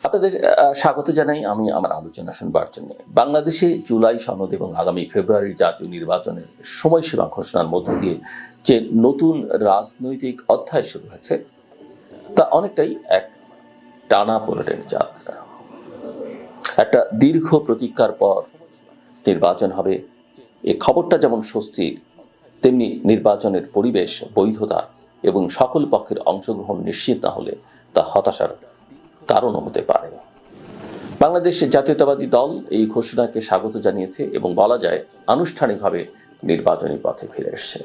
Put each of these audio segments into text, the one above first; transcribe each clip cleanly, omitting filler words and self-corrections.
আপনাদের স্বাগত জানাই আমি আমার আলোচনা শুনবার জন্য। বাংলাদেশে জুলাই সনদ এবং আগামী ফেব্রুয়ারির জাতীয় নির্বাচনের সময়সীমা ঘোষণার মধ্য দিয়ে যে নতুন রাজনৈতিক অধ্যায় শুরু হয়েছে তা অনেকটাই এক টানাপোড়েনের যাত্রা। একটা দীর্ঘ প্রতীক্ষার পর নির্বাচন হবে, এই খবরটা যেমন স্বস্তির, তেমনি নির্বাচনের পরিবেশ, বৈধতা এবং সকল পক্ষের অংশগ্রহণ নিশ্চিত না হলে তা হতাশার কারণও হতে পারে। বাংলাদেশ জাতীয়তাবাদী দল এই ঘোষণাকে স্বাগত জানিয়েছে এবং বলা যায় আনুষ্ঠানিকভাবে নির্বাচনী পথে ফিরে এসেছে।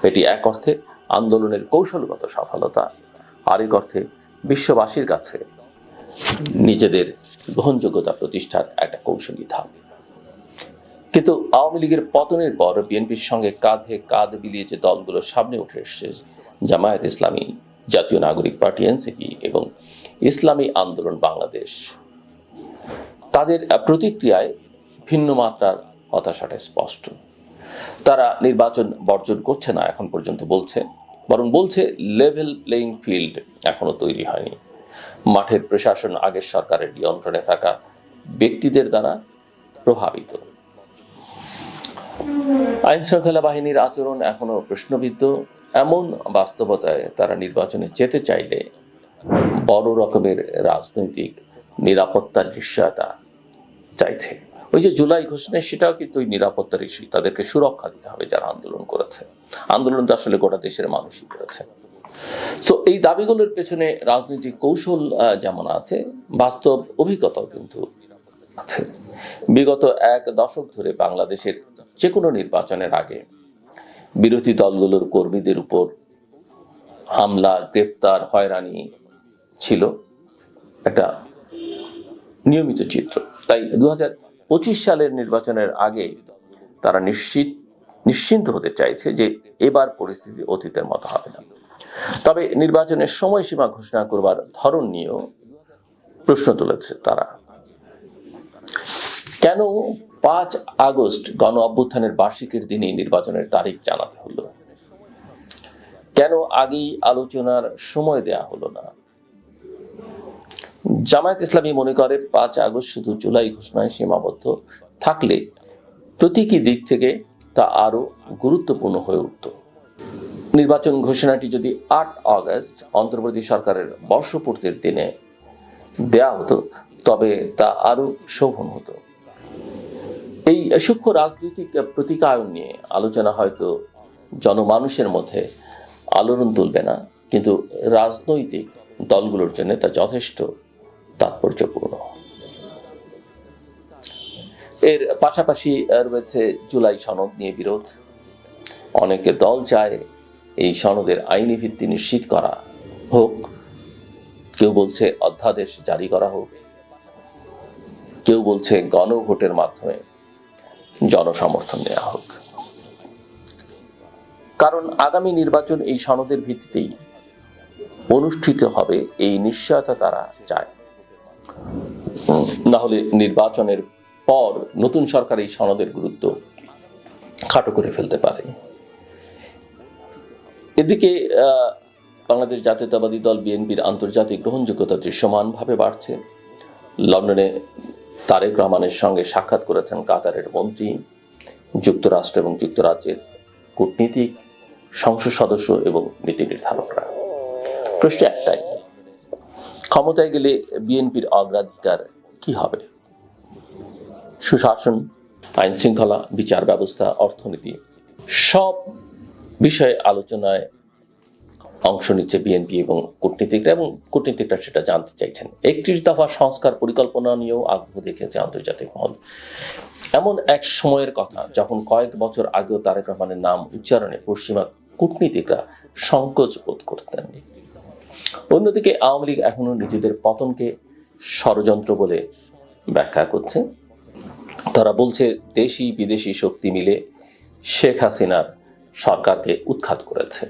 এটি এক অর্থে আন্দোলনের কৌশলগত সফলতা, আরেক অর্থে বিশ্ববাসীর কাছে নিজেদের গ্রহণযোগ্যতা প্রতিষ্ঠার একটা কৌশলী ধাপ। কিন্তু আওয়ামী লীগের পতনের পর বিএনপির সঙ্গে কাঁধে কাঁধ মিলিয়ে যে দলগুলো সামনে উঠে এসছে, জামায়াত ইসলামী, জাতীয় নাগরিক পার্টি এনসিপি এবং ইসলামী আন্দোলন বাংলাদেশ, তাদের প্রতিক্রিয়ায় ভিন্ন মাত্রার হতাশাটা স্পষ্ট। তারা নির্বাচন বর্জন করছে না এখন পর্যন্ত বলছে, বরং বলছে লেভেল প্লেইং ফিল্ড এখনো তৈরি হয়নি। মাঠের প্রশাসন আগের সরকারের নিয়ন্ত্রণে থাকা ব্যক্তিদের দ্বারা প্রভাবিত। আইন শৃঙ্খলা বাহিনীর আচরণ এখনো প্রশ্নবিদ্ধ। এমন বাস্তবতায় তারা নির্বাচনে যেতে চাইলে বড় রকমের রাজনৈতিক নিরাপত্তার নিশ্চয়তা চাইছে। ওই যে জুলাই ঘোষণা, সেটাও কিন্তু ওই নিরাপত্তার ইস্যু। তাদেরকে সুরক্ষা দিতে হবে যারা আন্দোলন করেছে। আন্দোলন তো আসলে গোটা দেশের মানুষই করেছে। তো এই দাবিগুলোর পেছনে রাজনৈতিক কৌশল যেমন আছে, বাস্তব অভিজ্ঞতাও কিন্তু আছে। বিগত এক দশক ধরে বাংলাদেশের যে কোনো নির্বাচনের আগে বিরোধী দলগুলোর কর্মীদের উপর হামলা, গ্রেপ্তার, হয়রানি ছিল একটা নিয়মিত চিত্র। তাই 2025 সালের নির্বাচনের আগে তারা নিশ্চিন্ত হতে চাইছে যে এবার পরিস্থিতি অতীতের মতো হবে না। তবে নির্বাচনের সময়সীমা ঘোষণা করবার ধরন নিয়েও প্রশ্ন তুলেছে তারা। কেন 5 আগস্ট গণ অভ্যুত্থানের বার্ষিকীর দিনই নির্বাচনের তারিখ জানাতে হলো? কেন আগেই আলোচনার সময় দেয়া হলো না? জামায়াত ইসলামী মনে করে 5 আগস্ট শুধু জুলাই ঘোষণায় সীমাবদ্ধ থাকলে প্রতীকী দিক থেকে তা আরো গুরুত্বপূর্ণ হয়ে উঠত। নির্বাচন ঘোষণাটি যদি 8 আগস্ট অন্তর্বর্তী সরকারের বর্ষপূর্তির দিনে দেয়া হতো তবে তা আরো শোভন হতো। এই সূক্ষ্ম রাজনৈতিক প্রতিকায়ন নিয়ে আলোচনা হয়তো জনমানুষের মধ্যে আলোড়ন তুলবে না, কিন্তু রাজনৈতিক দলগুলোর জন্য তা যথেষ্ট তাৎপর্যপূর্ণ। এর পাশাপাশি রয়েছে জুলাই সনদ নিয়ে বিরোধ। অনেকে দল চায় এই সনদের আইনি ভিত্তি নিশ্চিত করা হোক, কেউ বলছে অধ্যাদেশ জারি করা হোক, কেউ বলছে গণভোটের মাধ্যমে জনসমর্থন নেওয়া হোক। কারণ আগামী নির্বাচন এই সনদের ভিত্তিতেই অনুষ্ঠিত হবে, এই নিশ্চয়তা তারা চায়। না হলে নির্বাচনের পর নতুন সরকার এই সনদের গুরুত্ব খাটো করে ফেলতে পারে। এদিকে বাংলাদেশ জাতীয়তাবাদী দল বিএনপির আন্তর্জাতিক গ্রহণযোগ্যতা দৃশ্যমানভাবে বাড়ছে। লন্ডনে তারেক রহমানের সঙ্গে সাক্ষাৎ করেছেন কাতারের মন্ত্রী, যুক্তরাষ্ট্র এবং যুক্তরাজ্যের কূটনীতিক, সংসদ সদস্য এবং নীতি নির্ধারকরা। প্রশ্ন একটাই, ক্ষমতায় গেলে বিএনপির অগ্রাধিকার কি হবে? সুশাসন, আইন শৃঙ্খলা, বিচার ব্যবস্থা, অর্থনীতি, সব বিষয়ে আলোচনায় অংশ নিচ্ছে বিএনপি এবং কূটনীতিকরা, এবং কূটনীতিকরা সেটা জানতে চাইছেন। 31 দফা সংস্কার পরিকল্পনা নিয়েও আগ্রহ দেখেছে আন্তর্জাতিক মহল। এমন এক সময়ের কথা যখন কয়েক বছর আগেও তারেক রহমানের নাম উচ্চারণে পশ্চিমা কূটনীতিকরা সংকোচ বোধ করতেন। অন্যদিকে আওয়ামী লীগ এখনো নিজেদের পতনকে ষড়যন্ত্র বলে ব্যাখ্যা করছে। তারা বলছে দেশি বিদেশি শক্তি মিলে শেখ হাসিনার সরকারকে উৎখাত করেছে।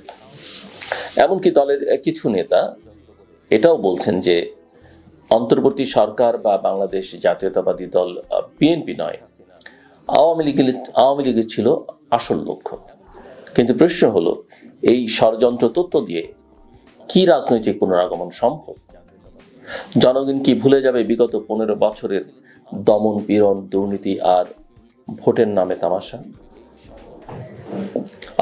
এমনকি দলের কিছু নেতা এটাও বলছেন যে অন্তর্বর্তী সরকার বা বাংলাদেশ জাতীয়তাবাদী দল বিএনপি নয়, আওয়ামী লীগের ছিল আসল লক্ষ্য। কিন্তু প্রশ্ন হলো, এই ষড়যন্ত্র তত্ত্ব দিয়ে কি রাজনৈতিক পুনরাগমন সম্ভব? জনগণ কি ভুলে যাবে বিগত 15 বছরের দমন পীড়ন, দুর্নীতি আর ভোটের নামে তামাশা?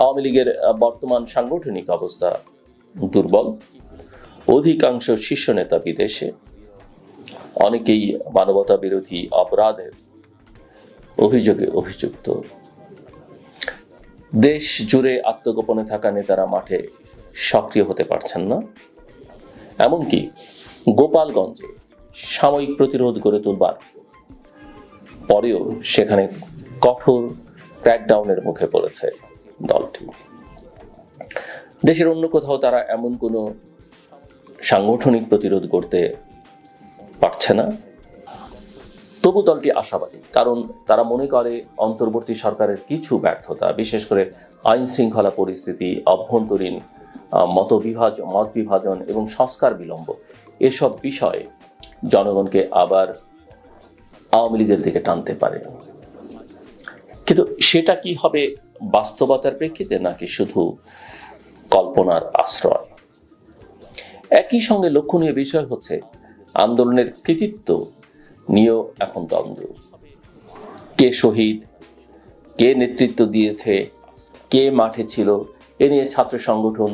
আওয়ামী লীগের বর্তমান সাংগঠনিক অবস্থা দুর্বল, অধিকাংশ শীর্ষ নেতা বিদেশে, অনেকেই মানবতা বিরোধী অপরাধের অভিযোগে অভিযুক্ত, দেশ জুড়ে আত্মগোপনে থাকা নেতারা মাঠে সক্রিয় হতে পারছেন না, এমনকি গোপালগঞ্জে সাময়িক প্রতিরোধ গড়ে তুলবার পরেও সেখানে কঠোর ক্র্যাকডাউনের মুখে পড়েছে দলটি। দেশের অন্য কোথাও তারা এমন কোনো সাংগঠনিক প্রতিরোধ করতে পারছে না। তবু দলটি আশাবাদী, কারণ তারা মনে করে অন্তর্বর্তী সরকারের কিছু ব্যর্থতা, বিশেষ করে আইন শৃঙ্খলা পরিস্থিতি, অভ্যন্তরীণ মত বিভাজন এবং সংস্কার বিলম্ব, এসব বিষয়ে জনগণকে আবার আওয়ামী লীগের দিকে টানতে পারে। কিন্তু সেটা কি হবে বাস্তবতার প্রেক্ষিতে, নাকি শুধু কল্পনার আশ্রয়? একই সঙ্গে লক্ষণীয় বিষয় হচ্ছে আন্দোলনের কৃতিত্ব নিয়েও এখন দ্বন্দ্ব। কে শহীদ, কে নেতৃত্ব দিয়েছে, কে মাঠে ছিল, এ নিয়ে ছাত্র সংগঠন,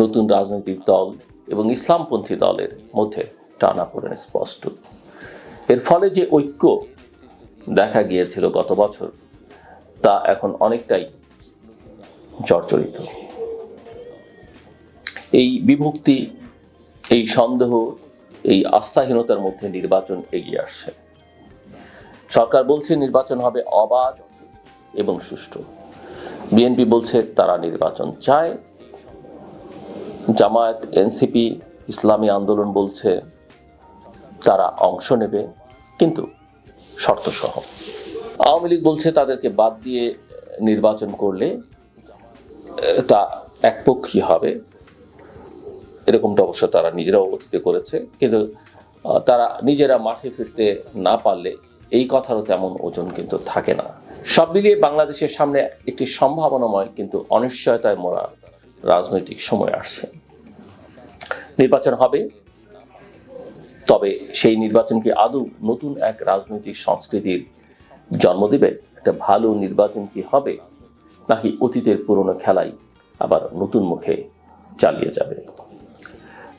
নতুন রাজনৈতিক দল এবং ইসলামপন্থী দলের মধ্যে টানাপোড়েন স্পষ্ট। এর ফলে যে ঐক্য দেখা গিয়েছিল গত বছর, তা এখন অনেকটাই জর্জরিত। এই বিভক্তি, এই সন্দেহ, এই আস্থাহীনতার মধ্যে নির্বাচন এগিয়ে আসছে। সরকার বলছে নির্বাচন হবে অবাধ এবং সুষ্ঠু। বিএনপি বলছে তারা নির্বাচন চায়। জামায়াত, এনসিপি, ইসলামী আন্দোলন বলছে তারা অংশ নেবে, কিন্তু শর্তসহ। আওয়ামী লীগ বলছে তাদেরকে বাদ দিয়ে নির্বাচন করলে তা একপক্ষী হবে। এরকমটা অবশ্য তারা নিজেরাও অতীতে করেছে, কিন্তু তারা নিজেরা মাঠে ফিরতে না পারলে এই কথারও তেমন ওজন কিন্তু থাকে না। সব মিলিয়ে বাংলাদেশের সামনে একটি সম্ভাবনাময় কিন্তু অনিশ্চয়তায় মোড়া রাজনৈতিক সময় আসছে। নির্বাচন হবে, তবে সেই নির্বাচন কি আদৌ নতুন এক রাজনৈতিক সংস্কৃতির জন্ম দেবে? একটা ভালো নির্বাচন কি হবে, নাকি অতীতের পুরনো খেলাই আবার নতুন মুখে চালিয়ে যাবে?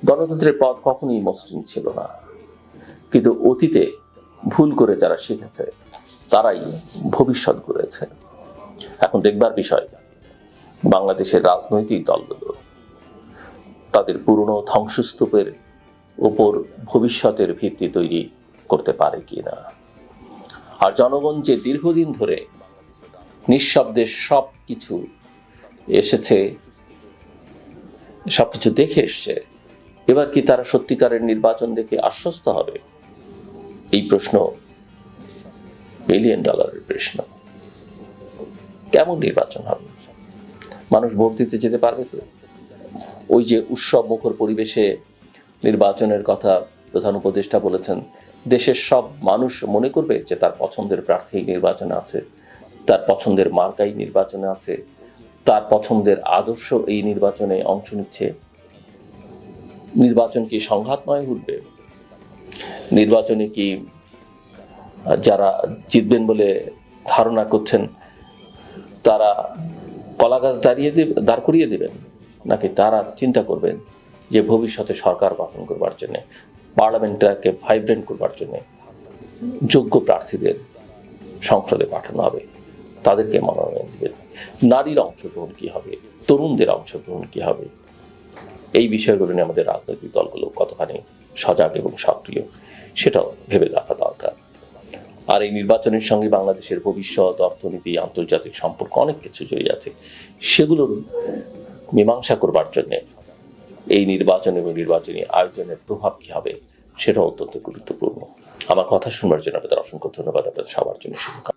গণতন্ত্রের পথ কখনোই মসৃণ ছিল না, কিন্তু অতীতে ভুল করে যারা শিখেছে তারাই ভবিষ্যৎ গড়েছে। এখন দেখবার বিষয় বাংলাদেশের রাজনৈতিক দলগুলো তাদের পুরনো ধ্বংসস্তূপের উপর ভবিষ্যতের ভিত্তি তৈরি করতে পারে কিনা। আর জনগণ যে দীর্ঘদিন ধরে নিঃশব্দে সবকিছু এসেছে, সবকিছু দেখে এসছে, এবার কি তারা সত্যিকারের নির্বাচন দেখে আশ্বস্ত হবে? এই প্রশ্ন $1 বিলিয়ন প্রশ্ন। কেমন নির্বাচন হবে? মানুষ ভোট দিতে যেতে পারবে তো? ওই যে উৎসব মুখর পরিবেশে নির্বাচনের কথা প্রধান উপদেষ্টা বলেছেন, দেশের সব মানুষ মনে করবে যে তার পছন্দের প্রার্থী নির্বাচনে আছে, তার পছন্দের মার্কাই নির্বাচনে আছে, তার পছন্দের আদর্শ এই নির্বাচনে অংশ নিচ্ছে। নির্বাচন কি সংঘাতময় উঠবে? নির্বাচনে কি যারা জিতবেন বলে ধারণা করছেন তারা কলা গাছ দাঁড় করিয়ে দেবেন, নাকি তারা চিন্তা করবেন যে ভবিষ্যতে সরকার গঠন করবার জন্য, পার্লামেন্টটাকে ভাইব্রেন্ট করবার জন্য যোগ্য প্রার্থীদের সংসদে পাঠানো হবে, তাদেরকে মনোনয়ন দিবেন? নারীর অংশগ্রহণ কি হবে, তরুণদের অংশগ্রহণ কি হবে? এই বিষয়গুলো নিয়ে আমাদের রাজনৈতিক দলগুলো কতখানি সজাগ এবং সক্রিয়, সেটাও ভেবে দেখা দরকার। আর এই নির্বাচনের সঙ্গে বাংলাদেশের ভবিষ্যৎ, অর্থনীতি, আন্তর্জাতিক সম্পর্ক অনেক কিছু জড়িয়ে আছে। সেগুলোর মীমাংসা করবার জন্য এই নির্বাচন এবং নির্বাচনী আয়োজনের প্রভাব কি হবে, সেটাও অত্যন্ত গুরুত্বপূর্ণ। আমার কথা শুনবার জন্য আপনাদের অসংখ্য ধন্যবাদ। আপনাদের সবার জন্য শুভকামনা।